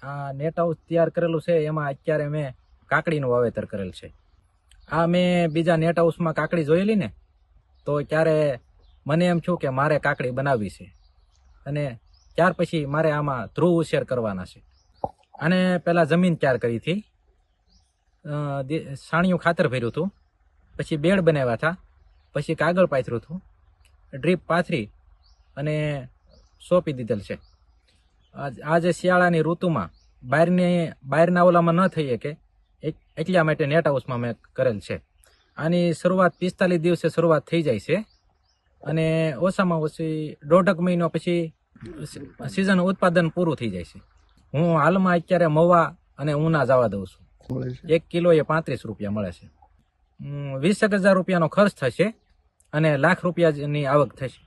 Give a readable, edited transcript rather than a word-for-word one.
આ net house તૈયાર કરેલું છે એમાં અત્યારે મેં કાકડીનું વાવેતર કરેલ છે. આ મેં બીજા નેટ હાઉસમાં કાકડી જોયેલી ને તો ત્યારે મને એમ થયું કે મારે કાકડી બનાવવી છે અને ત્યાર પછી મારે આમાં ધ્રુવ ઉછેર કરવાના છે. અને પહેલાં જમીન તૈયાર કરી હતી, છાણિયું ખાતર ભર્યું હતું, પછી બેડ બનાવ્યા હતા, પછી કાગળ પાથર્યું હતું, ડ્રીપ પાથરી અને સોંપી દીધેલ છે. આજે શિયાળાની ઋતુમાં બહારના ઓલામાં ન થઈ શકે એટલા માટે નેટ હાઉસમાં મેં કરેલ છે. આની શરૂઆત 45 દિવસે શરૂઆત થઈ જાય છે અને ઓછામાં ઓછી 1.5 મહિનો પછી સિઝન ઉત્પાદન પૂરું થઈ જાય છે. હું હાલમાં અત્યારે મવા અને ઉના જવા દઉં છું. 1 કિલો એ 35 રૂપિયા મળે છે. 20,000 રૂપિયાનો ખર્ચ થશે અને લાખ રૂપિયાની આવક થશે.